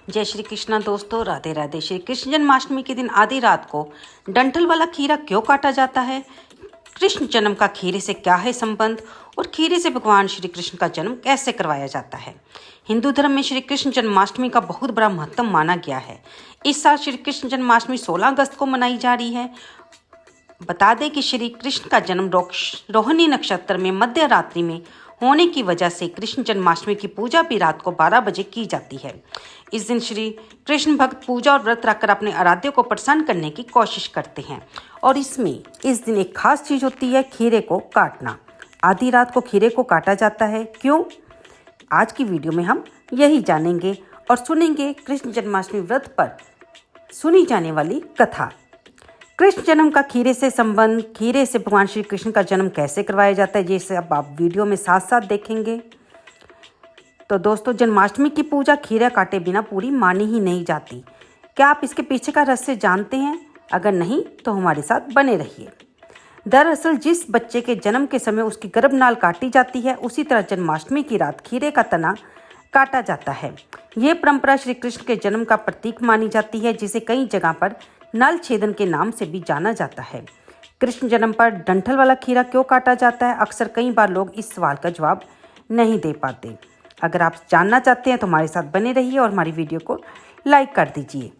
जय श्री कृष्णा दोस्तों, राधे राधे। श्री कृष्ण जन्माष्टमी के दिन आधी रात को डंठल वाला खीरा क्यों काटा जाता है? कृष्ण जन्म का खीरे से क्या है संबंध? और खीरे से भगवान श्री कृष्ण का जन्म कैसे करवाया जाता है? हिंदू धर्म में श्री कृष्ण जन्माष्टमी का बहुत बड़ा महत्व माना गया है। इस साल श्री कृष्ण जन्माष्टमी 16 अगस्त को मनाई जा रही है। बता दें कि श्री कृष्ण का जन्म रोहिणी नक्षत्र में मध्य रात्रि में होने की वजह से कृष्ण जन्माष्टमी की पूजा भी रात को 12 बजे की जाती है। इस दिन श्री कृष्ण भक्त पूजा और व्रत रखकर अपने आराध्य को प्रसन्न करने की कोशिश करते हैं। और इस दिन एक खास चीज़ होती है, खीरे को काटना। आधी रात को खीरे को काटा जाता है, क्यों? आज की वीडियो में हम यही जानेंगे और सुनेंगे कृष्ण जन्माष्टमी व्रत पर सुनी जाने वाली कथा। कृष्ण जन्म का खीरे से संबंध, खीरे से भगवान श्री कृष्ण का जन्म कैसे करवाया जाता है, जैसे अब आप वीडियो में साथ साथ देखेंगे। तो दोस्तों, जन्माष्टमी की पूजा खीरा काटे बिना पूरी मानी ही नहीं जाती। क्या आप इसके पीछे का रहस्य जानते हैं? अगर नहीं तो हमारे साथ बने रहिए। दरअसल जिस बच्चे के जन्म के समय उसकी गर्भनाल काटी जाती है, उसी तरह जन्माष्टमी की रात खीरे का तना काटा जाता है। ये परंपरा श्री कृष्ण के जन्म का प्रतीक मानी जाती है, जिसे कई जगह पर नल छेदन के नाम से भी जाना जाता है। कृष्ण जन्म पर डंठल वाला खीरा क्यों काटा जाता है? अक्सर कई बार लोग इस सवाल का जवाब नहीं दे पाते। अगर आप जानना चाहते हैं तो हमारे साथ बने रहिए और हमारी वीडियो को लाइक कर दीजिए।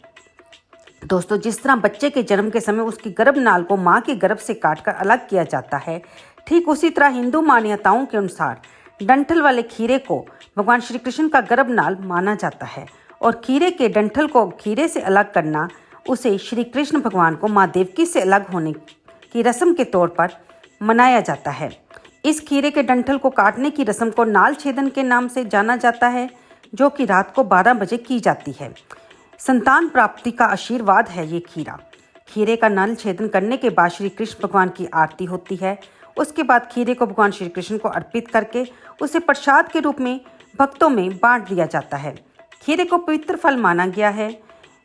दोस्तों, जिस तरह बच्चे के जन्म के समय उसकी गर्भनाल को मां के गर्भ से काटकर अलग किया जाता है, ठीक उसी तरह हिंदू मान्यताओं के अनुसार डंठल वाले खीरे को भगवान श्री कृष्ण का गर्भनाल माना जाता है। और खीरे के डंठल को खीरे से अलग करना उसे श्री कृष्ण भगवान को माँ देवकी से अलग होने की रस्म के तौर पर मनाया जाता है। इस खीरे के डंठल को काटने की रस्म को नाल छेदन के नाम से जाना जाता है, जो कि रात को 12 बजे की जाती है। संतान प्राप्ति का आशीर्वाद है ये खीरा। खीरे का नाल छेदन करने के बाद श्री कृष्ण भगवान की आरती होती है। उसके बाद खीरे को भगवान श्री कृष्ण को अर्पित करके उसे प्रसाद के रूप में भक्तों में बांट दिया जाता है। खीरे को पवित्र फल माना गया है।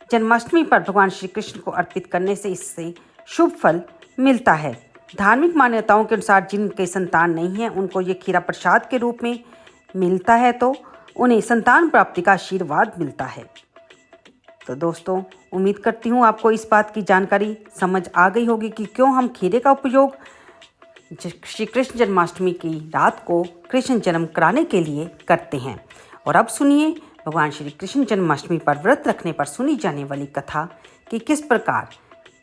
जन्माष्टमी पर भगवान श्री कृष्ण को अर्पित करने से इससे शुभ फल मिलता है। धार्मिक मान्यताओं के अनुसार जिनके संतान नहीं है, उनको ये खीरा प्रसाद के रूप में मिलता है, तो उन्हें संतान प्राप्ति का आशीर्वाद मिलता है। तो दोस्तों, उम्मीद करती हूँ आपको इस बात की जानकारी समझ आ गई होगी कि क्यों हम खीरे का उपयोग श्री कृष्ण जन्माष्टमी की रात को कृष्ण जन्म कराने के लिए करते हैं। और अब सुनिए भगवान श्री कृष्ण जन्माष्टमी पर व्रत रखने पर सुनी जाने वाली कथा कि किस प्रकार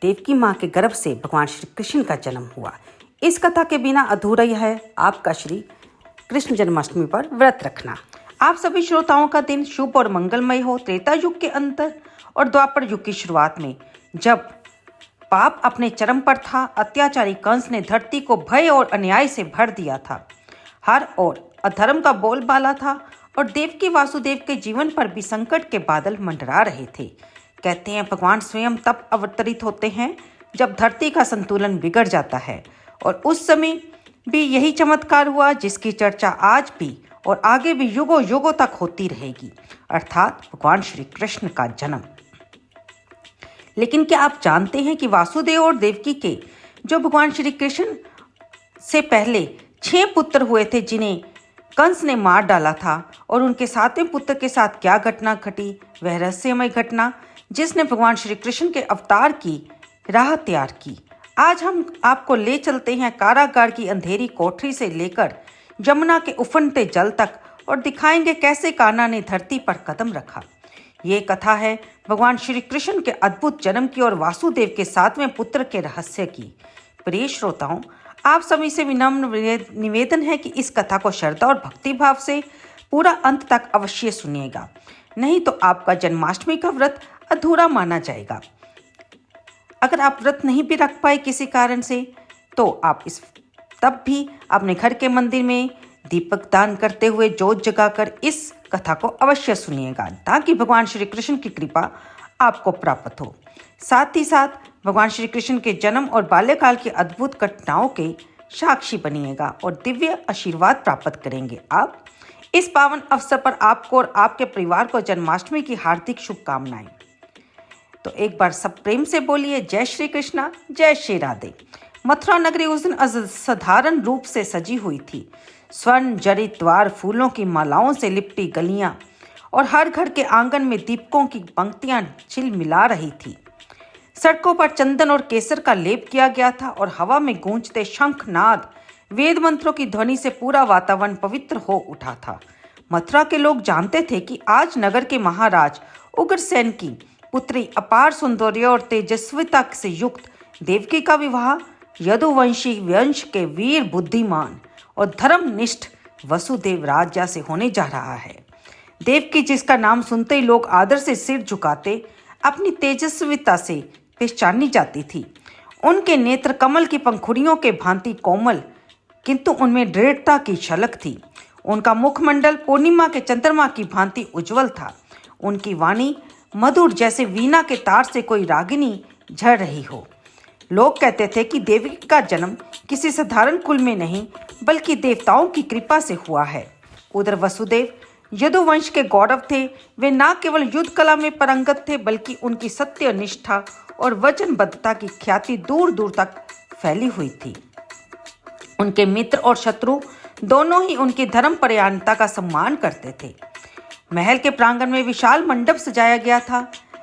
देवकी माँ के गर्भ से भगवान श्री कृष्ण का जन्म हुआ। इस कथा के बिना अधूरा यह है आपका श्री कृष्ण जन्माष्टमी पर व्रत रखना। आप सभी श्रोताओं का दिन शुभ और मंगलमय हो। त्रेता युग के अंत और द्वापर युग की शुरुआत में, जब पाप अपने चरम पर था, अत्याचारी कंस ने धरती को भय और अन्याय से भर दिया था। हर ओर अधर्म का बोलबाला था और देवकी वासुदेव के जीवन पर भी संकट के बादल मंडरा रहे थे। कहते हैं भगवान स्वयं तब अवतरित होते हैं जब धरती का संतुलन बिगड़ जाता है। और उस समय भी यही चमत्कार हुआ जिसकी चर्चा आज भी और आगे भी युगों युगों तक होती रहेगी, अर्थात भगवान श्री कृष्ण का जन्म। लेकिन क्या आप जानते हैं कि वासुदेव और देवकी के जो भगवान श्री कृष्ण से पहले 6 पुत्र हुए थे, जिन्हें कंस ने मार डाला था, और उनके 7वें पुत्र के साथ क्या घटना घटी, वह रहस्यमय घटना जिसने भगवान श्री कृष्ण के अवतार की राह तैयार की। आज हम आपको ले चलते हैं कारागार की अंधेरी कोठरी से लेकर यमुना के उफनते जल तक, और दिखाएंगे कैसे कान्हा ने धरती पर कदम रखा। ये कथा है भगवान श्री कृष्ण के अद्भुत जन्म की और वासुदेव के 7वें पुत्र के रहस्य की। प्रिय श्रोताओं, आप सभी से विनम्र निवेदन है कि इस कथा को श्रद्धा और भक्ति भाव से पूरा अंत तक अवश्य सुनिएगा, नहीं तो आपका जन्माष्टमी का व्रत अधूरा माना जाएगा। अगर आप व्रत नहीं भी रख पाए किसी कारण से, तो आप तब भी अपने घर के मंदिर में दीपक दान करते हुए जोत जगाकर इस कथा को अवश्य सुनिएगा, ताकि भगवान श्री कृष्ण की कृपा आपको प्राप्त हो। साथ ही साथ भगवान श्री कृष्ण के जन्म और बाल्यकाल की अद्भुत घटनाओं के साक्षी बनिएगा और दिव्य आशीर्वाद प्राप्त करेंगे आप। इस पावन अवसर पर आपको और आपके परिवार को जन्माष्टमी की हार्दिक शुभकामनाएं। तो एक बार सब प्रेम से बोलिए जय श्री कृष्णा, जय श्री राधे। मथुरा नगरी उस दिन असाधारण रूप से सजी हुई थी। स्वर्ण जड़ित द्वार, फूलों की मालाओं से लिपटी गलियां और हर घर के आंगन में दीपकों की पंक्तियां झिलमिला रही थी। सड़कों पर चंदन और केसर का लेप किया गया था और हवा में गूंजते शंखनाद वेद मंत्रों की ध्वनि से पूरा वातावरण पवित्र हो उठा था। मथुरा के लोग जानते थे कि आज नगर के महाराज उग्रसेन की पुत्री अपार सौंदर्य और तेजस्विता से युक्त देवकी का विवाह यदुवंशी वंश के वीर बुद्धिमान और धर्मनिष्ठ वसुदेव राजा से होने जा रहा है। देवकी, जिसका नाम सुनते ही लोग आदर से सिर झुकाते, अपनी तेजस्विता से पहचानी जाती थी। उनके नेत्र कमल की पंखुड़ियों के भांति कोमल, किंतु उनमें दृढ़ता की झलक थी। उनका मुखमंडल पूर्णिमा के चंद्रमा की भांति उज्जवल था। उनकी वाणी मधुर, जैसे वीणा के तार से कोई रागिनी झड़ रही हो। लोग कहते थे कि देवी का जन्म किसी साधारण कुल में नहीं, बल्कि देवताओं की कृपा से हुआ है। उधर वसुदेव यदुवंश के गौरव थे। वे न केवल युद्ध कला में पारंगत थे, बल्कि उनकी सत्य निष्ठा और वचनबद्धता की ख्याति दूर दूर तक फैली हुई थी। उनके मित्र और शत्रु दोनों ही उनकी धर्मपरायणता का सम्मान करते थे। महल के प्रांगण में विशाल मंडप सजाया गया था।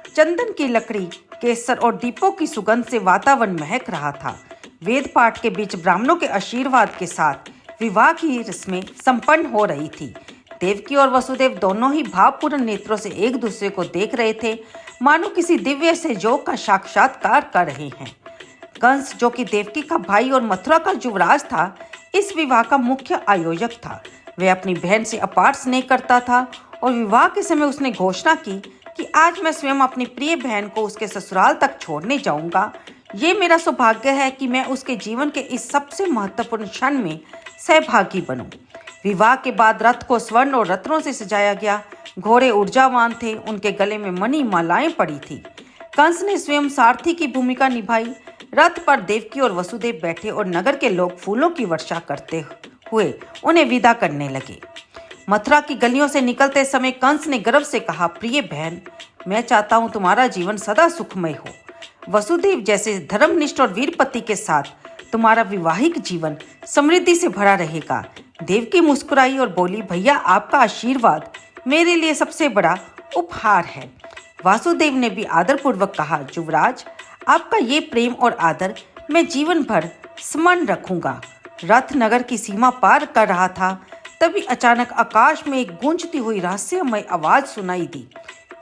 चंदन की लकड़ी, केसर और दीपों की सुगंध से वातावरण महक रहा था। वेद पाठ के बीच ब्राह्मणों के आशीर्वाद के साथ विवाह की रस्में संपन्न हो रही थी। देवकी और वसुदेव दोनों ही भावपूर्ण नेत्रों से एक दूसरे को देख रहे थे, मानो किसी दिव्य संयोग का साक्षात्कार कर रहे हैं। कंस, जो कि देवकी का भाई और मथुरा का युवराज था, इस विवाह का मुख्य आयोजक था। वह अपनी बहन से अपार स्नेह करता था और विवाह के समय उसने घोषणा की कि आज मैं स्वयं अपनी प्रिय बहन को उसके ससुराल तक छोड़ने जाऊंगा। ये मेरा सौभाग्य है कि मैं उसके जीवन के इस सबसे महत्वपूर्ण क्षण में सहभागी बनूं। विवाह के बाद रथ को स्वर्ण और रत्नों से सजाया गया। घोड़े ऊर्जावान थे, उनके गले में मणि मालाएं पड़ी थी। कंस ने स्वयं सारथी की भूमिका निभाई। रथ पर देवकी और वसुदेव बैठे और नगर के लोग फूलों की वर्षा करते हुए उन्हें विदा करने लगे। मथुरा की गलियों से निकलते समय कंस ने गर्व से कहा, प्रिय बहन, मैं चाहता हूं तुम्हारा जीवन सदा सुखमय हो। वसुदेव जैसे धर्मनिष्ठ और वीरपति के साथ तुम्हारा वैवाहिक जीवन समृद्धि से भरा रहेगा। देवकी मुस्कुराई और बोली, भैया, आपका आशीर्वाद मेरे लिए सबसे बड़ा उपहार है। वासुदेव ने भी आदरपूर्वक कहा, युवराज, आपका ये प्रेम और आदर मैं जीवन भर स्मरण रखूंगा। रथ नगर की सीमा पार कर रहा था, तभी अचानक आकाश में एक गूंजती हुई रहस्यमय आवाज सुनाई दी।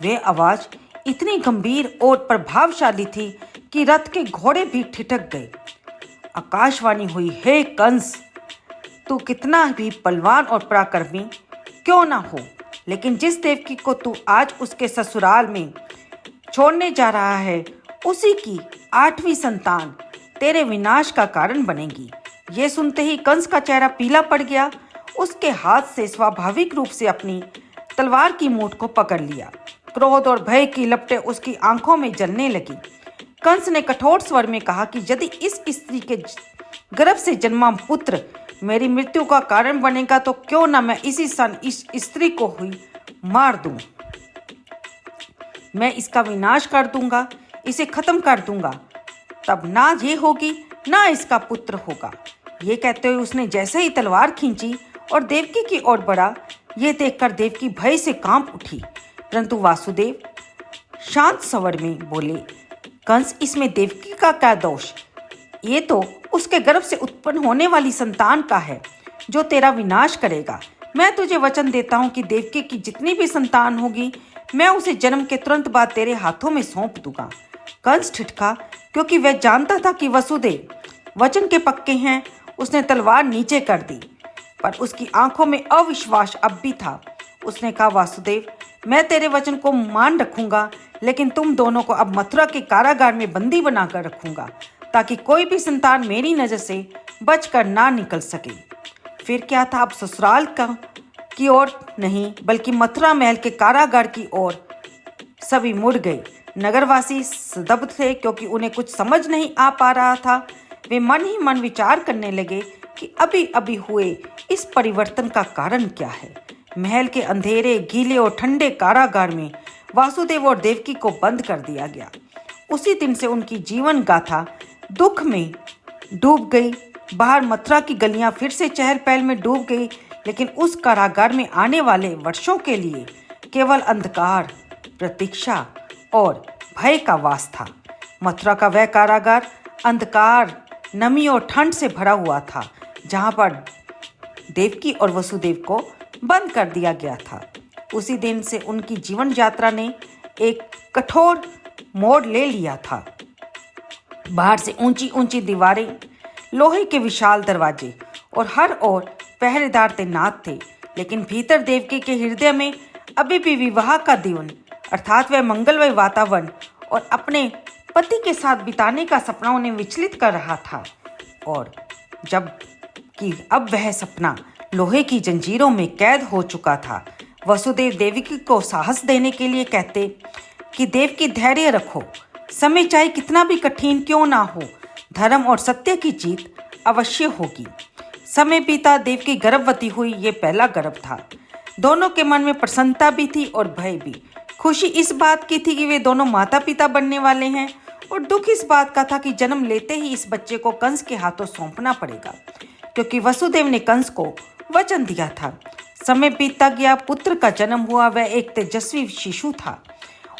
वह आवाज इतनी गंभीर और प्रभावशाली थी कि रथ के घोड़े भी ठिठक गए। आकाशवाणी हुई, हे कंस, तू कितना भी बलवान और पराक्रमी क्यों ना हो, लेकिन जिस देवकी को तू आज उसके ससुराल में छोड़ने जा रहा है, उसी की 8वीं संतान तेरे विनाश का कारण बनेगी। ये सुनते ही कंस का चेहरा पीला पड़ गया। उसके हाथ से स्वाभाविक रूप से अपनी तलवार की मूठ को पकड़ लिया। क्रोध और भय की लपटें उसकी आंखों में जलने लगी। कंस ने कठोर स्वर में कहा कि यदि इस स्त्री के गर्भ से जन्मा पुत्र मेरी मृत्यु का कारण बनेगा, तो क्यों न मैं इसी क्षण इस स्त्री को हुई मार दूं। मैं इसका विनाश कर दूंगा, इसे खत्म कर दूंगा। तब ना ये होगी, ना इसका पुत्र होगा। ये कहते हुए उसने जैसे ही तलवार खींची और देवकी की ओर बढ़ा, ये देखकर देवकी भय से कांप उठी। परंतु वासुदेव शांत स्वर में बोले, कंस, इसमें देवकी का क्या दोष? ये तो उसके गर्भ से उत्पन्न होने वाली संतान का है, जो तेरा विनाश करेगा। मैं तुझे वचन देता हूँ कि देवकी की जितनी भी संतान होगी, मैं उसे जन्म के तुरंत बाद तेरे हाथों में सौंप दूंगा। कंस ठिठका, क्योंकि वह जानता था कि वसुदेव वचन के पक्के हैं। उसने तलवार नीचे कर दी, पर उसकी आंखों में अविश्वास अब भी था। उसने कहा, वासुदेव, मैं तेरे वचन को मान रखूंगा, लेकिन तुम दोनों को अब मथुरा के कारागार में बंदी बनाकर रखूंगा, ताकि कोई भी संतान मेरी नज़र से बचकर ना निकल सके। फिर क्या था, अब ससुराल की ओर नहीं, बल्कि मथुरा महल के कारागार की ओर सभी मुड़ गए। नगरवासी स्तब्ध थे, क्योंकि उन्हें कुछ समझ नहीं आ पा रहा था। वे मन ही मन विचार करने लगे कि अभी अभी हुए इस परिवर्तन का कारण क्या है। महल के अंधेरे, गीले और ठंडे कारागार में वासुदेव और देवकी को बंद कर दिया गया। उसी दिन से उनकी जीवन गाथा दुख में डूब गई। बाहर मथुरा की गलियां फिर से चहल पहल में डूब गई, लेकिन उस कारागार में आने वाले वर्षों के लिए केवल अंधकार, प्रतीक्षा और भय का वास था। मथुरा का वह कारागार अंधकार, नमी और ठंड से भरा हुआ था, जहाँ पर देवकी और वसुदेव को बंद कर दिया गया था। उसी दिन से उनकी जीवन यात्रा ने एक कठोर मोड़ ले लिया था। बाहर से ऊंची ऊंची दीवारें, लोहे के विशाल दरवाजे और हर ओर पहरेदार तैनात थे, लेकिन भीतर देवकी के हृदय में अभी भी विवाह का जीवन अर्थात वह मंगलमय वातावरण और अपने पति के साथ बिताने का सपना उन्हें विचलित कर रहा था। और जब कि अब वह सपना लोहे की जंजीरों में कैद हो चुका था। वसुदेव देवकी को साहस देने के लिए कहते कि देवकी धैर्य रखो, समय चाहे कितना भी कठिन क्यों ना हो, धर्म और सत्य की जीत अवश्य होगी। समय बीता, देवकी गर्भवती हुई। ये पहला गर्भ था। दोनों के मन में प्रसन्नता भी थी और भय भी। खुशी इस बात की थी कि वे दोनों माता पिता बनने वाले हैं, और दुख इस बात का था कि जन्म लेते ही इस बच्चे को कंस के हाथों सौंपना पड़ेगा, क्योंकि वसुदेव ने कंस को वचन दिया था। समय बीतता गया, पुत्र का जन्म हुआ। वह एक तेजस्वी शिशु था।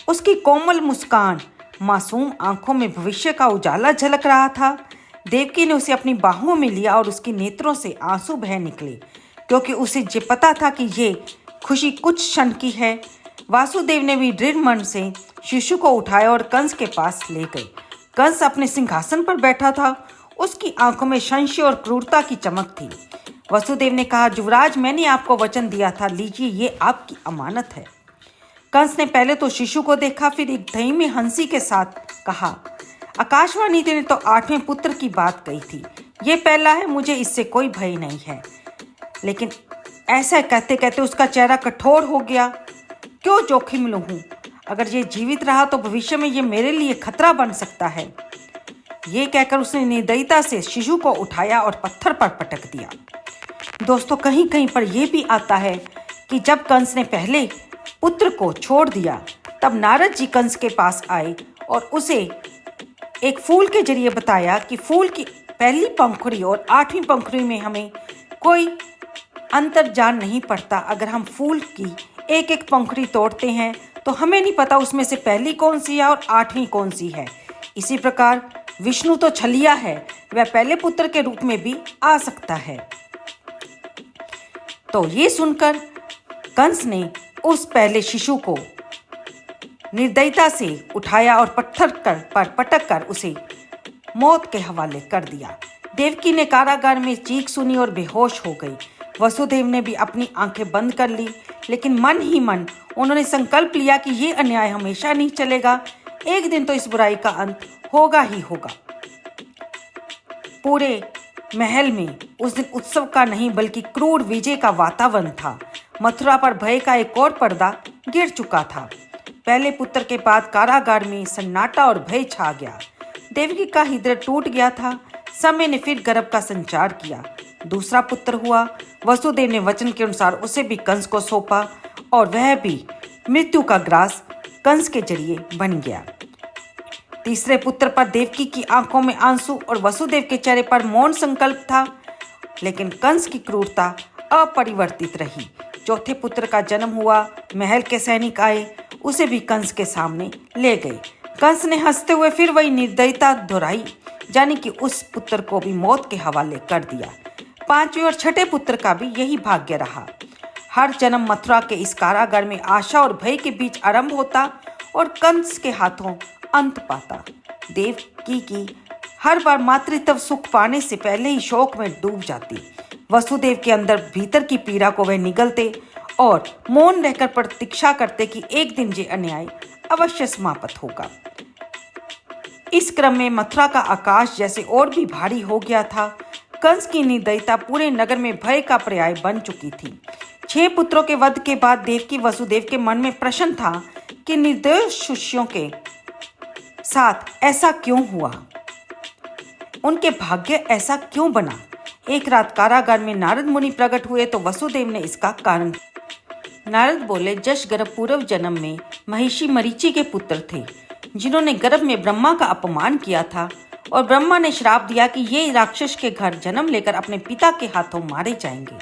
उसकी कोमल मुस्कान, मासूम आंखों में भविष्य का उजाला झलक रहा था। देवकी ने उसे अपनी बाहों में लिया और उसके नेत्रों से आंसू बह निकले, क्योंकि उसे ये पता था कि ये खुशी कुछ क्षण की है। वासुदेव ने भी दृढ़ मन से शिशु को उठाया और कंस के पास ले गए। कंस अपने सिंहासन पर बैठा था। उसकी आंखों में संशय और क्रूरता की चमक थी। वसुदेव ने कहा, युवराज, मैंने आपको वचन दिया था, लीजिए, ये आपकी अमानत है। कंस ने पहले तो शिशु को देखा, फिर एक धीमी हंसी के साथ कहा, आकाशवाणी ने तो 8वें पुत्र की बात कही थी। ये पहला है, मुझे इससे कोई भय नहीं है। लेकिन ऐसा कहते कहते उसका चेहरा कठोर हो गया। क्यों जोखिम लूं? अगर ये जीवित रहा तो भविष्य में ये मेरे लिए खतरा बन सकता है। ये कहकर उसने निर्दयता से शिशु को उठाया और पत्थर पर पटक दिया। दोस्तों, कहीं कहीं पर यह भी आता है कि जब कंस ने पहले पुत्र को छोड़ दिया, तब नारद जी कंस के पास आए और उसे एक फूल के जरिए बताया कि फूल की पहली पंखुड़ी और 8वीं पंखुड़ी में हमें कोई अंतर जान नहीं पड़ता। अगर हम फूल की एक एक पंखुड़ी तोड़ते हैं तो हमें नहीं पता उसमें से पहली कौन सी है और 8वीं कौन सी है। इसी प्रकार विष्णु तो छलिया है, वह पहले पुत्र के रूप में भी आ सकता है। तो ये सुनकर कंस ने उस पहले शिशु को निर्दयता से उठाया और पत्थर पर पटक कर उसे मौत के हवाले कर दिया। देवकी ने कारागार में चीख सुनी और बेहोश हो गई। वसुदेव ने भी अपनी आंखें बंद कर ली, लेकिन मन ही मन उन्होंने संकल्प लिया कि ये अन्याय हमेशा नहीं चलेगा, एक दिन तो इस बुराई का अंत होगा ही होगा। पूरे महल में उस दिन उत्सव का नहीं बल्कि क्रूर विजय का वातावरण था। मथुरा पर भय का एक और पर्दा गिर चुका था। पहले पुत्र के बाद कारागार में सन्नाटा और भय छा गया। देवकी का हृदय टूट गया था। समय ने फिर गर्भ का संचार किया। दूसरा पुत्र हुआ। वसुदेव ने वचन के अनुसार उसे भी कंस को सौंपा और वह भी मृत्यु का ग्रास कंस के जरिए बन गया। तीसरे पुत्र पर देवकी की आंखों में आंसू और वसुदेव के चेहरे पर मौन संकल्प था, लेकिन कंस की क्रूरता अपरिवर्तित रही। चौथे पुत्र का जन्म हुआ। महल के सैनिक आए, उसे भी कंस के सामने ले गए। कंस ने हंसते हुए फिर वही निर्दयता दोहराई, यानी कि उस पुत्र को भी मौत के हवाले कर दिया। पांचवें और छठे पुत्र का भी यही भाग्य रहा। हर जन्म मथुरा के इस कारागार में आशा और भय के बीच आरंभ होता और कंस के हाथों अंत पाता। देवकी की हर बार मातृत्व सुख पाने से पहले ही शोक में डूब जाती। वसुदेव के अंदर भीतर की पीड़ा को वह निगलते और मौन रहकर प्रतीक्षा करते कि एक दिन ये अन्याय अवश्य समाप्त होगा। इस क्रम में मथुरा का आकाश जैसे और भी भारी हो गया था। कंस की निर्दयता पूरे नगर में भय का पर्याय बन चुकी थी। 6 पुत्रों के वध के बाद देवकी वसुदेव के मन में प्रश्न था कि निर्दोष शिष्यों के साथ ऐसा क्यों हुआ, उनके भाग्य ऐसा क्यों बना। एक रात कारागार में नारद मुनि प्रकट हुए तो वसुदेव ने इसका कारण। नारद बोले, जश गर्भ पूर्व जन्म में महिषी मरीचि के पुत्र थे, जिन्होंने गर्भ में ब्रह्मा का अपमान किया था और ब्रह्मा ने श्राप दिया कि ये राक्षस के घर जन्म लेकर अपने पिता के हाथों मारे जाएंगे।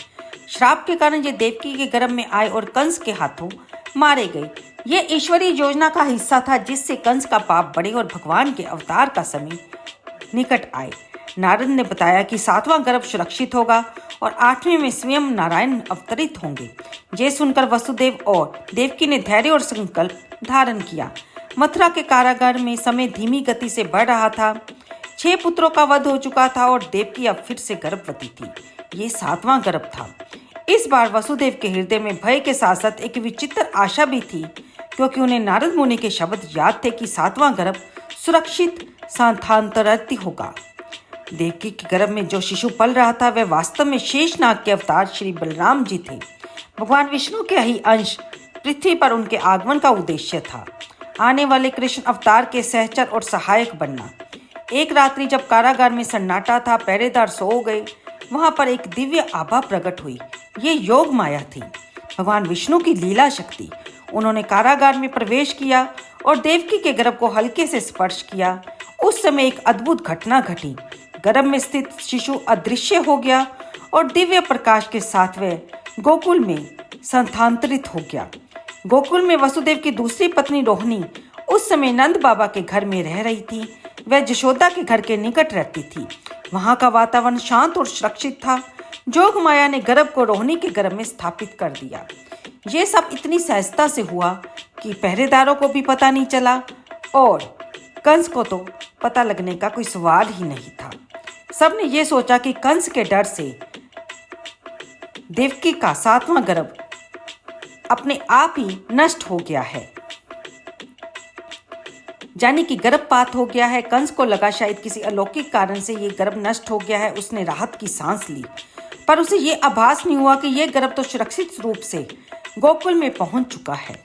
श्राप के कारण ये देवकी के गर्भ में आए और कंस के हाथों मारे गए। ये ईश्वरीय योजना का हिस्सा था जिससे कंस का पाप बढ़े और भगवान के अवतार का समय निकट आए। नारद ने बताया कि 7वां गर्भ सुरक्षित होगा और 8वें में स्वयं नारायण अवतरित होंगे। ये सुनकर वसुदेव और देवकी ने धैर्य और संकल्प धारण किया। मथुरा के कारागार में समय धीमी गति से बढ़ रहा था। 6 पुत्रों का वध हो चुका था और देवकी अब फिर से गर्भवती थी। ये 7वां गर्भ था। इस बार वसुदेव के हृदय में भय के साथ साथ एक विचित्र आशा भी थी, क्योंकि उन्हें नारद मुनि के शब्द याद थे कि 7वां गर्भ सुरक्षित स्थानांतरित होगा। देवकी के गर्भ में जो शिशु पल रहा था वह वास्तव में शेषनाग के अवतार श्री बलराम जी थे। भगवान विष्णु के ही अंश पृथ्वी पर उनके आगमन का उद्देश्य था। आने वाले कृष्ण अवतार के सहचर और सहायक बनना। एक रात्रि जब कारागार में सन्नाटा था, पहरेदार सो गए, वहां पर एक दिव्य आभा प्रकट हुई। ये योग माया थी, भगवान विष्णु की लीला शक्ति। उन्होंने कारागार में प्रवेश किया और देवकी के गर्भ को हल्के से स्पर्श किया। उस समय एक अद्भुत घटना घटी। गर्भ में स्थित शिशु अदृश्य हो गया और दिव्य प्रकाश के साथ वह गोकुल में स्थानांतरित हो गया। गोकुल में वसुदेव की दूसरी पत्नी रोहिणी उस समय नंद बाबा के घर में रह रही थी। वह जशोदा के घर के निकट रहती थी। वहां का वातावरण शांत और सुरक्षित था। जोग माया ने गर्भ को रोहिणी के गर्भ में स्थापित कर दिया। ये सब इतनी सहजता से हुआ कि पहरेदारों को भी पता नहीं चला और कंस को तो पता लगने का कोई सवाल ही नहीं था। सबने ये सोचा कि कंस के डर से देवकी का 7वां गर्भ अपने आप ही नष्ट हो गया है, यानी कि गर्भपात हो गया है। कंस को लगा शायद किसी अलौकिक कारण से ये गर्भ नष्ट हो गया है। उसने राहत की सांस ली, पर उसे ये आभास नहीं हुआ कि यह गर्भ तो सुरक्षित रूप से गोकुल में पहुंच चुका है।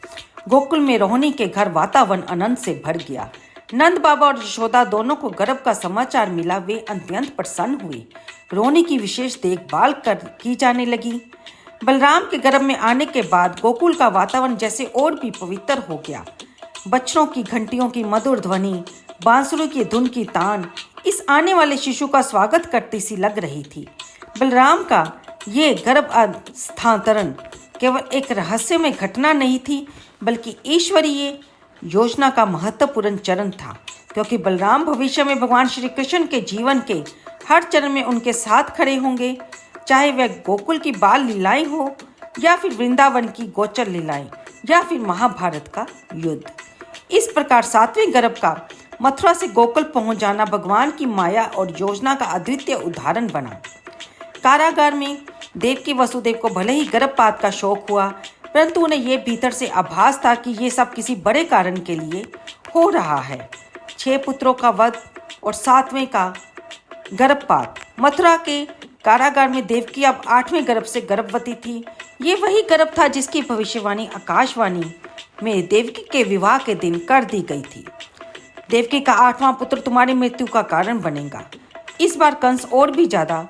गोकुल में रोहिणी के घर वातावरण आनंद से भर गया। नंद बाबा और यशोदा दोनों को गर्भ का समाचार मिला। वे अत्यंत प्रसन्न हुए। रोहिणी की विशेष देखभाल की जाने लगी। बलराम के गर्भ में आने के बाद गोकुल का वातावरण जैसे और भी पवित्र हो गया। बच्चों की घंटियों की मधुर ध्वनि, बांसुरी की धुन की तान इस आने वाले शिशु का स्वागत करती सी लग रही थी। बलराम का ये गर्भ स्थानांतरण केवल एक रहस्यमय घटना नहीं थी, बल्कि ईश्वरीय योजना का महत्वपूर्ण चरण था, क्योंकि बलराम भविष्य में भगवान श्री कृष्ण के जीवन के हर चरण में उनके साथ खड़े होंगे, चाहे वह गोकुल की बाल लीलाएं हो या फिर वृंदावन की गोचर लीलाएं या फिर महाभारत का युद्ध। इस प्रकार 7वें गर्भ का मथुरा से गोकुल पहुंच जाना भगवान की माया और योजना का अद्वितीय उदाहरण बना। कारागार में देवकी वसुदेव को भले ही गर्भपात का शौक हुआ, परंतु उन्हें यह भीतर से आभास था कि ये सब किसी बड़े कारण के लिए हो रहा है। 6 पुत्रों का वध और 7वें का गर्भपात। मथुरा के कारागार में देवकी अब 8वें गर्भ से गर्भवती थी। ये वही गर्भ था जिसकी भविष्यवाणी आकाशवाणी में देवकी के विवाह के दिन कर दी गई थी। देवकी का 8वां पुत्र तुम्हारी मृत्यु का कारण बनेगा। इस बार कंस और भी ज्यादा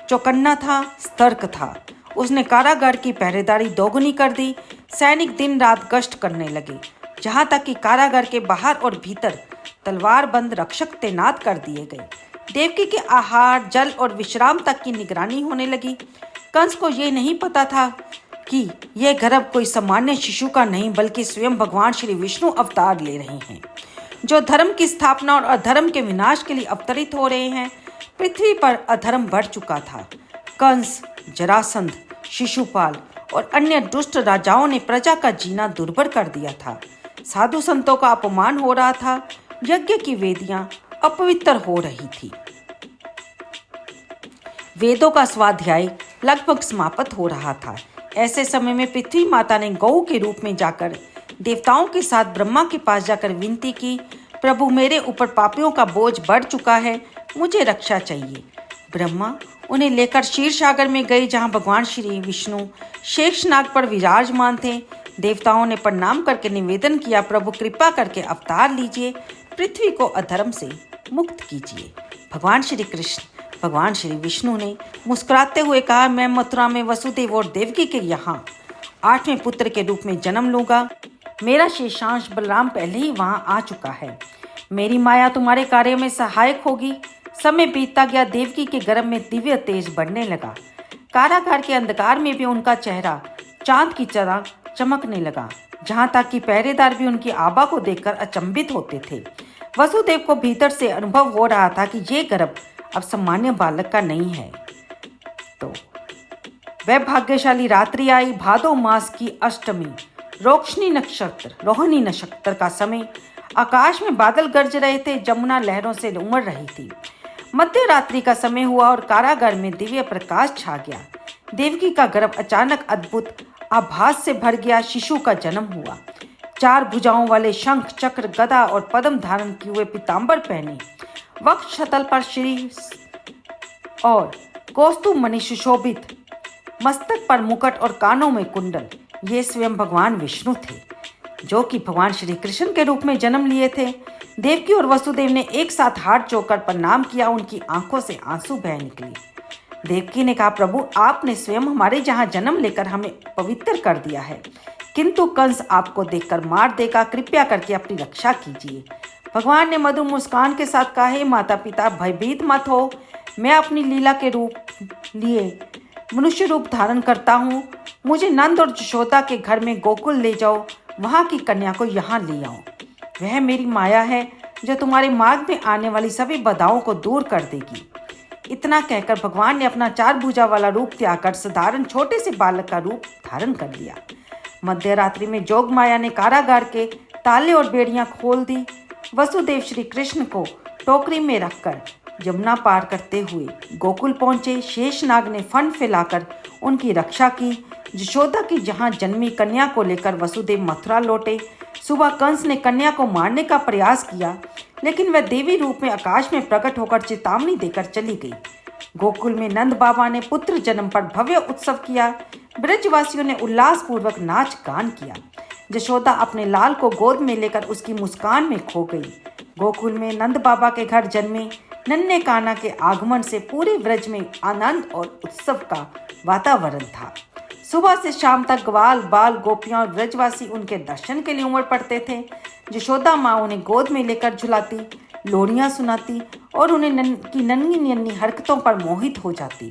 चौकन्ना था, सतर्क था। उसने कारागार की पहरेदारी दोगुनी कर दी। सैनिक दिन रात गश्त करने लगे, जहां तक कि कारागार के बाहर और भीतर तलवारबंद रक्षक तैनात कर दिए गए। देवकी के आहार, जल और विश्राम तक की निगरानी होने लगी। कंस को ये नहीं पता था कि यह गर्भ कोई सामान्य शिशु का नहीं, बल्कि स्वयं भगवान श्री विष्णु अवतार ले रहे हैं, जो धर्म की स्थापना और अधर्म के विनाश के लिए अवतरित हो रहे हैं। पृथ्वी पर अधर्म बढ़ चुका था। कंस, जरासंध, शिशुपाल और अन्य दुष्ट राजाओं ने प्रजा का जीना दुर्भर कर दिया था। साधु संतों का अपमान हो रहा था। यज्ञ की वेदियां अपवित्र हो रही थी। वेदों का स्वाध्याय लगभग समाप्त हो रहा था। ऐसे समय में पृथ्वी माता ने गौ के रूप में जाकर देवताओं के साथ ब्रह्मा के पास जाकर विनती की, प्रभु मेरे ऊपर पापियों का बोझ बढ़ चुका है, मुझे रक्षा चाहिए। ब्रह्मा उन्हें लेकर क्षीर सागर में गए, जहां भगवान श्री विष्णु शेषनाग पर विराजमान थे। देवताओं ने प्रणाम करके निवेदन किया, प्रभु कृपा करके अवतार लीजिए, पृथ्वी को अधर्म से मुक्त कीजिए। भगवान श्री कृष्ण, भगवान श्री विष्णु ने मुस्कुराते हुए कहा, मैं मथुरा में वसुदेव और देवकी के यहाँ 8वें पुत्र के रूप में जन्म लूंगा। मेरा शेषांश बलराम पहले ही वहां आ चुका है। मेरी माया तुम्हारे कार्य में सहायक होगी। समय बीतता गया। देवकी के गर्भ में दिव्य तेज बढ़ने लगा। कारागार के अंधकार में भी उनका चेहरा चांद की तरह चमकने लगा। जहाँ तक कि पहरेदार भी उनकी आभा को देखकर अचंभित होते थे। वसुदेव को भीतर से अनुभव हो रहा था कि ये गर्भ अब सामान्य बालक का नहीं है। तो वह भाग्यशाली रात्रि आई, भादो मास की अष्टमी, रोहिणी नक्षत्र का समय। आकाश में बादल गरज रहे थे, जमुना लहरों से उमड़ रही थी। मध्य रात्रि का समय हुआ और कारागार में दिव्य प्रकाश छा गया। देवकी का गर्भ अचानक अद्भुत आभास से भर गया। शिशु का जन्म हुआ। 4 भुजाओं वाले शंख, चक्र, गदा और पद्म धारण किए हुए पीतांबर पहने, वक्ष शतल पर श्री और कौस्तुभ मणि सुशोभित, मस्तक पर मुकुट और कानों में कुंडल, ये स्वयं भगवान विष्णु थे, जो कि भगवान श्री कृष्ण के रूप में जन्म लिए थे। देवकी और वसुदेव ने एक साथ हाथ जोड़कर प्रणाम किया। उनकी आंखों से आंसू बह निकले। देवकी ने कहा, प्रभु, आपने स्वयं हमारे जहां जन्म लेकर हमें पवित्र कर दिया है, किंतु कंस आपको देखकर मार देगा। कृपया करके अपनी रक्षा कीजिए। भगवान ने मधुर मुस्कान के साथ कहा, हे माता पिता, भयभीत मत हो। मैं अपनी लीला के रूप लिए मनुष्य रूप धारण करता हूँ। मुझे नंद और यशोदा के घर में गोकुल ले जाओ, वहाँ की कन्या को यहाँ ले आओ। वह मेरी माया है जो तुम्हारे मार्ग में आने वाली सभी बाधाओं को दूर कर देगी। इतना कहकर भगवान ने अपना 4 भुजा वाला रूप त्याग कर साधारण छोटे से बालक का रूप धारण कर लिया। मध्य रात्रि में जोग माया ने कारागार के ताले और बेड़ियां खोल दी। वसुदेव श्री कृष्ण को टोकरी में रखकर यमुना पार करते हुए गोकुल पहुंचे। शेषनाग ने फन फैलाकर उनकी रक्षा की। यशोदा की जहां जन्मी कन्या को लेकर वसुदेव मथुरा लौटे। सुबह कंस ने कन्या को मारने का प्रयास किया, लेकिन वह देवी रूप में आकाश में प्रकट होकर चेतावनी देकर चली गई। गोकुल में नंद बाबा ने पुत्र जन्म पर भव्य उत्सव किया। ब्रजवासियों ने उल्लासपूर्वक नाच गान किया। यशोदा अपने लाल को गोद में लेकर उसकी मुस्कान में खो गई। गोकुल में नंद बाबा के घर जन्मे नन्हे कान्हा के आगमन से पूरे ब्रज में आनंद और उत्सव का वातावरण था। सुबह से शाम तक ग्वाल बाल गोपियां और ब्रजवासी उनके दर्शन के लिए उमड़ पड़ते थे। यशोदा माँ उन्हें गोद में लेकर झुलाती, लोरियां सुनाती और उन्हें नन्ही नन्ही हरकतों पर मोहित हो जाती।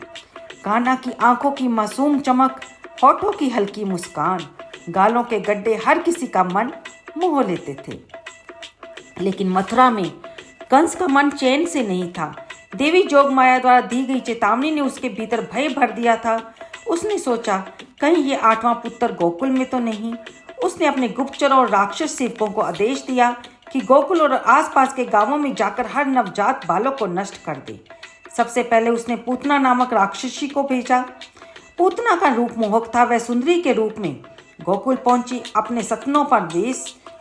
कान्हा की आंखों की मासूम चमक, होठों की हल्की मुस्कान, गालों के गड्ढे हर किसी का मन मोह लेते थे। लेकिन मथुरा में कंस का मन चैन से नहीं था। देवी जोग माया द्वारा दी गई चेतावनी ने उसके भीतर भय भर दिया था। उसने सोचा, कहीं ये 8वां पुत्र गोकुल में तो नहीं। उसने अपने गुप्तचरों और राक्षस सेवकों को आदेश दिया कि गोकुल और आसपास के गांवों में जाकर हर नवजात बालक को नष्ट कर दे। सबसे पहले उसने पूतना नामक राक्षसी को भेजा। पूतना का रूप मोहक था। वह सुंदरी के रूप में गोकुल पहुंची। अपने सपनों पर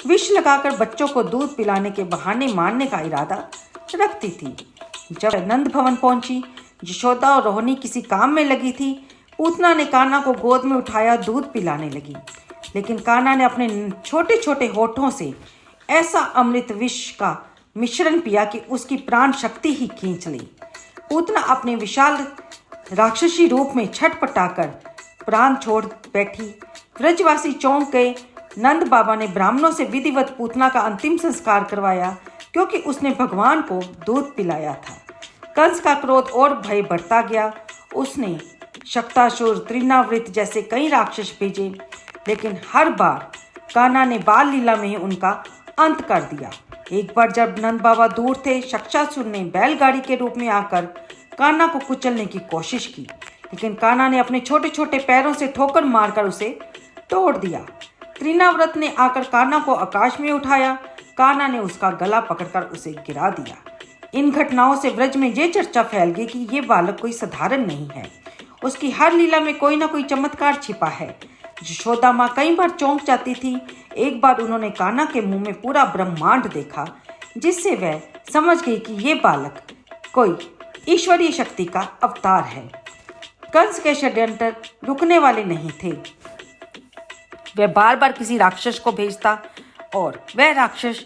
विष लगाकर बच्चों को दूध पिलाने के बहाने मारने का इरादा रखती थी। जब नंद भवन पहुंची, यशोदा और रोहिणी किसी काम में लगी थी। पूतना ने कान्हा को गोद में उठाया, दूध पिलाने लगी, लेकिन कान्हा ने अपने छोटे छोटे होठों से ऐसा अमृत विष का मिश्रण पिया कि उसकी प्राण शक्ति ही खींच ली। पूतना अपने विशाल राक्षसी रूप में छटपटाकर प्राण छोड़ बैठी। ब्रजवासी चौंक गए। नंद बाबा ने ब्राह्मणों से विधिवत पूतना का अंतिम संस्कार करवाया, क्योंकि उसने भगवान को दूध पिलाया था। कंस का क्रोध और भय बढ़ता गया। उसने शक्तासुर, त्रिनावृत जैसे कई राक्षस भेजे, लेकिन हर बार कान्हा ने बाल लीला में ही उनका अंत कर दिया। एक बार जब नंद बाबा दूर थे, शक्तासुर ने बैलगाड़ी के रूप में आकर कान्हा को कुचलने की कोशिश की, लेकिन कान्हा ने अपने छोटे छोटे पैरों से ठोकर मारकर उसे तोड़ दिया। त्रिनाव्रत ने आकर कान्हा को आकाश में उठाया। कान्हा ने उसका गला पकड़कर उसे गिरा दिया। इन घटनाओं से ब्रज में ये चर्चा फैल गई कि ये बालक कोई साधारण नहीं है। उसकी हर लीला में कोई ना कोई चमत्कार छिपा है। यशोदा माँ कई बार चौंक जाती थी। एक बार उन्होंने कान्हा के मुंह में पूरा ब्रह्मांड देखा, जिससे वह समझ गई कि ये बालक कोई ईश्वरीय शक्ति का अवतार है। कंस के षड्यंत्र रुकने वाले नहीं थे। वह बार बार किसी राक्षस को भेजता और वह राक्षस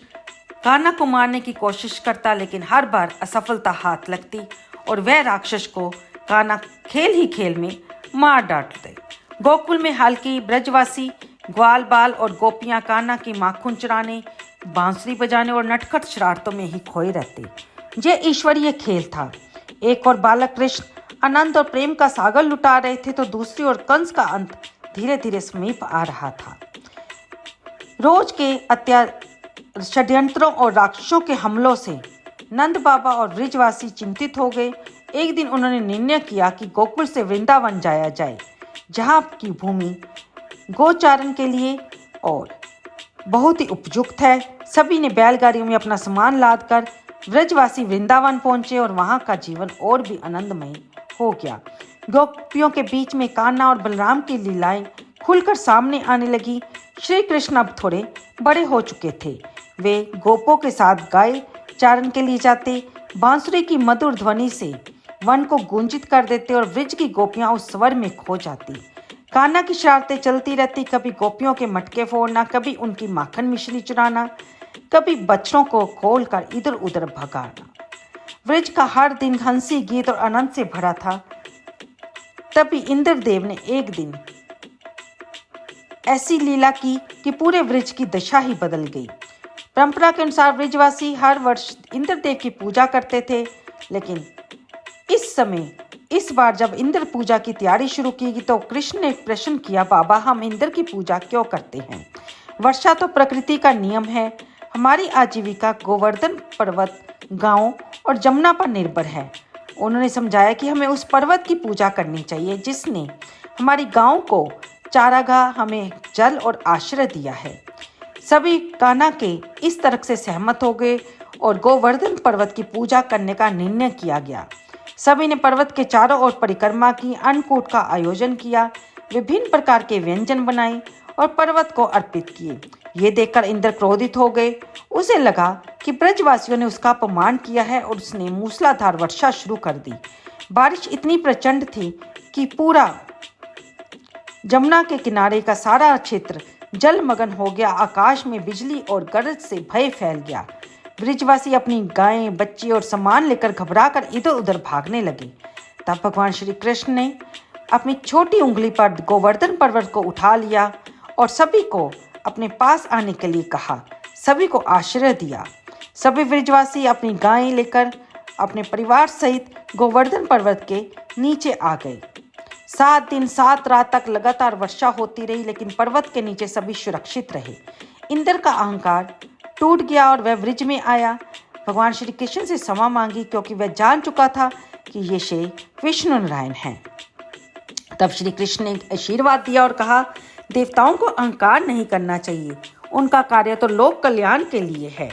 कान्हा को मारने की कोशिश करता, लेकिन हर बार असफलता हाथ लगती और वह राक्षस को कान्हा खेल ही खेल में मार डालते। गोकुल में हल्की ब्रजवासी ग्वाल बाल और गोपियां कान्हा की माखन चुराने, बांसुरी बजाने और नटखट शरारतों में ही खोए रहते। यह ईश्वरीय खेल था। एक और बालक कृष्ण आनंद और प्रेम का सागर लुटा रहे थे, तो दूसरी ओर कंस का अंत धीरे धीरे समीप आ रहा था। रोज के षड्यंत्रों और राक्षसों के हमलों से नंद बाबा और ब्रिजवासी चिंतित हो गए। एक दिन उन्होंने निर्णय किया कि गोकुल से वृंदावन जाया जाए, जहाँ की भूमि गोचारण के लिए और बहुत ही उपयुक्त है। सभी ने बैलगाड़ियों में अपना सामान लादकर ब्रजवासी वृंदावन पहुंचे और वहां का जीवन और भी आनंदमय हो गया। गोपियों के बीच में कान्हा और बलराम की लीलाएं खुलकर सामने आने लगी। श्री कृष्ण अब थोड़े बड़े हो चुके थे। वे गोपों के साथ गाय चारण के लिए जाते, बांसुरी की मधुर ध्वनि से वन को गूंजित कर देते और ब्रिज की गोपियां उस स्वर में खो जाती। कान्हा की शरारतें चलती रहती, कभी गोपियों के मटके फोड़ना, कभी उनकी माखन मिश्री चुराना, कभी बच्चों को खोलकर इधर उधर भगाना। ब्रिज का हर दिन हंसी, गीत और आनंद से भरा था। तभी इंद्रदेव ने एक दिन ऐसी लीला की कि पूरे ब्रिज की दशा ही बदल गई। परंपरा के अनुसार ब्रिजवासी हर वर्ष इंद्रदेव की पूजा करते थे, लेकिन इस बार जब इंद्र पूजा की तैयारी शुरू की तो कृष्ण ने प्रश्न किया, बाबा हम इंद्र की पूजा क्यों करते हैं? वर्षा तो प्रकृति का नियम है। हमारी आजीविका गोवर्धन पर्वत, गांव और जमुना पर निर्भर है। उन्होंने समझाया कि हमें उस पर्वत की पूजा करनी चाहिए जिसने हमारी गांव को चारागाह, हमें जल और आश्रय दिया है। सभी कान्हा के इस तर्क से सहमत हो गए और गोवर्धन पर्वत की पूजा करने का निर्णय किया गया। सभी ने पर्वत के चारों ओर परिक्रमा की, अन्नकूट का आयोजन किया, विभिन्न प्रकार के व्यंजन बनाए और पर्वत को अर्पित किए। ये देखकर इंद्र क्रोधित हो गए। उसे लगा कि ब्रजवासियों ने उसका अपमान किया है और उसने मूसलाधार वर्षा शुरू कर दी। बारिश इतनी प्रचंड थी कि पूरा जमुना के किनारे का सारा क्षेत्र जलमग्न हो गया। आकाश में बिजली और गरज से भय फैल गया। ब्रिजवासी अपनी गायें, बच्चे और सामान लेकर घबराकर इधर उधर भागने लगे। तब भगवान श्री कृष्ण ने अपनी छोटी उंगली पर गोवर्धन पर्वत को उठा लिया और सभी को अपने पास आने के लिए कहा। सभी को आश्रय दिया। सभी ब्रिजवासी अपनी गायें लेकर अपने परिवार सहित गोवर्धन पर्वत के नीचे आ गए। 7 दिन 7 रात तक लगातार वर्षा होती रही, लेकिन पर्वत के नीचे सभी सुरक्षित रहे। इंद्र का अहंकार टूट गया और वह ब्रिज में आया। भगवान श्री कृष्ण से क्षमा मांगी क्योंकि वह जान चुका था कि ये श्री विष्णु नारायण हैं। तब श्री कृष्ण ने आशीर्वाद दिया और कहा, देवताओं को अहंकार नहीं करना चाहिए, उनका कार्य तो लोक कल्याण के लिए है।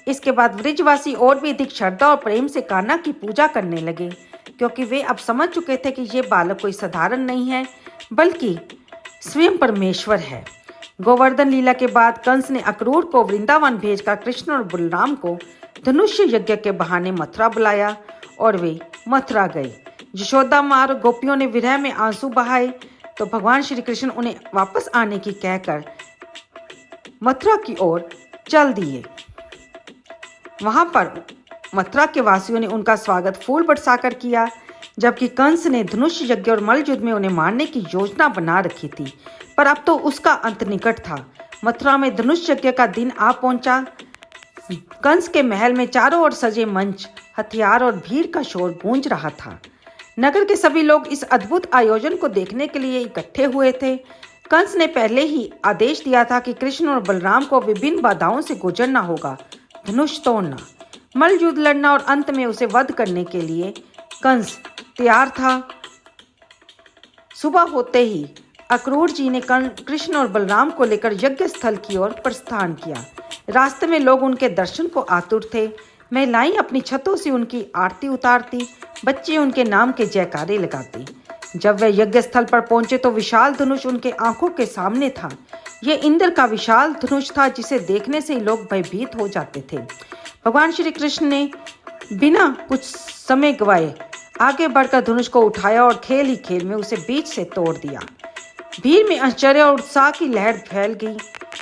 इसके बाद ब्रिजवासी और भी अधिक श्रद्धा और प्रेम से कान्हा की पूजा करने लगे, क्योंकि वे अब समझ चुके थे कि ये बालक कोई साधारण नहीं है बल्कि स्वयं परमेश्वर है। गोवर्धन लीला के बाद कंस ने अक्रूर को वृंदावन भेजकर कृष्ण और बलराम को धनुष्य यज्ञ के बहाने मथुरा बुलाया और वे मथुरा गए। यशोदा माँ और गोपियों ने विरह में आंसू बहाए तो भगवान श्री कृष्ण उन्हें वापस आने की कहकर मथुरा की ओर चल दिए। वहां पर मथुरा के वासियों ने उनका स्वागत फूल बरसाकर किया, जबकि कंस ने धनुष यज्ञ और मल्ल युद्ध में उन्हें मारने की योजना बना रखी थी, पर अब तो उसका अंत निकट था। मथुरा में धनुष यज्ञ का दिन आ पहुंचा। कंस के महल में चारों ओर सजे मंच, हथियार और भीड़ का शोर गूंज रहा था। नगर के सभी लोग इस अद्भुत आयोजन को देखने के लिए इकट्ठे हुए थे। कंस ने पहले ही आदेश दिया था कि कृष्ण और बलराम को विभिन्न बाधाओं से गुजरना होगा, धनुष तोड़ना, मल्ल युद्ध लड़ना और अंत में उसे वध करने के लिए कंस तैयार था। सुबह होते ही अक्रूर जी ने कृष्ण और बलराम को लेकर यज्ञ स्थल की ओर प्रस्थान किया। रास्ते में लोग उनके दर्शन को आतुर थे। महिलाएं अपनी छतों से उनकी आरती उतारती, बच्चे उनके नाम के जयकारे लगाते। जब वे यज्ञ स्थल पर पहुंचे तो विशाल धनुष उनके आंखों के सामने था। ये इंद्र का विशाल धनुष था जिसे देखने से ही लोग भयभीत हो जाते थे। भगवान श्री कृष्ण ने बिना कुछ समय गवाए आगे बढ़कर धनुष को उठाया और खेल ही खेल में उसे बीच से तोड़ दिया। भीड़ में आश्चर्य और उत्साह की लहर फैल गई।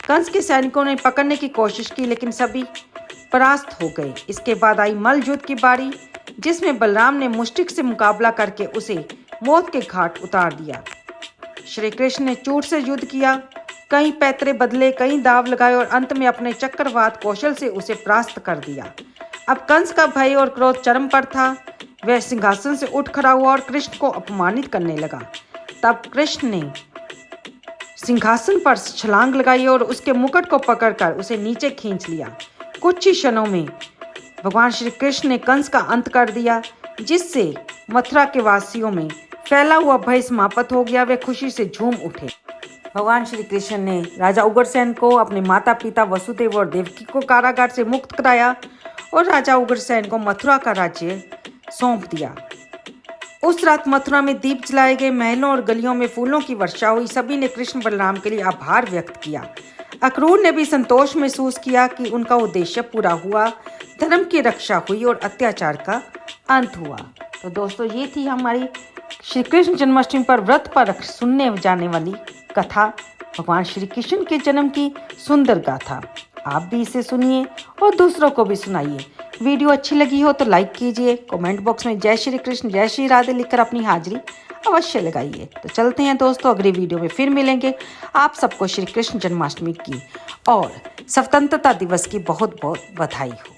कंस के सैनिकों ने पकड़ने की कोशिश की, लेकिन सभी परास्त हो गए। इसके बाद आई मल्ल युद्ध की बारी, जिसमें बलराम ने मुष्टिक से मुकाबला करके उसे मौत के घाट उतार दिया। श्री कृष्ण ने चूट से युद्ध किया, कई पैतरे बदले, कई दाव लगाए और अंत में अपने चक्रवात कौशल से उसे परास्त कर दिया। अब कंस का भय और क्रोध चरम पर था। वह सिंहासन से उठ खड़ा हुआ और कृष्ण को अपमानित करने लगा। तब कृष्ण ने सिंहासन पर छलांग लगाई और उसके मुकुट को पकड़कर उसे नीचे खींच लिया। कुछ ही क्षणों में भगवान श्री कृष्ण ने कंस का अंत कर दिया, जिससे मथुरा के वासियों में फैला हुआ भय समाप्त हो गया। वे खुशी से झूम उठे। भगवान श्री कृष्ण ने राजा उग्रसेन को, अपने माता पिता वसुदेव और देवकी को कारागार से मुक्त कराया और राजा उग्रसेन को मथुरा का राज्य सौंप दिया। उस रात मथुरा में दीप जलाए गए, महलों और गलियों में फूलों की वर्षा हुई। सभी ने कृष्ण बलराम के लिए आभार व्यक्त किया। अक्रूर ने भी संतोष महसूस किया कि उनका उद्देश्य पूरा हुआ, धर्म की रक्षा हुई और अत्याचार का अंत हुआ। तो दोस्तों, ये थी हमारी श्री कृष्ण जन्माष्टमी पर व्रत पर सुनने जाने वाली कथा, भगवान श्री कृष्ण के जन्म की सुंदर गाथा। आप भी इसे सुनिए और दूसरों को भी सुनाइए। वीडियो अच्छी लगी हो तो लाइक कीजिए, कमेंट बॉक्स में जय श्री कृष्ण, जय श्री राधे लिखकर अपनी हाजिरी अवश्य लगाइए। तो चलते हैं दोस्तों, अगली वीडियो में फिर मिलेंगे। आप सबको श्री कृष्ण जन्माष्टमी की और स्वतंत्रता दिवस की बहुत बहुत बधाई हो।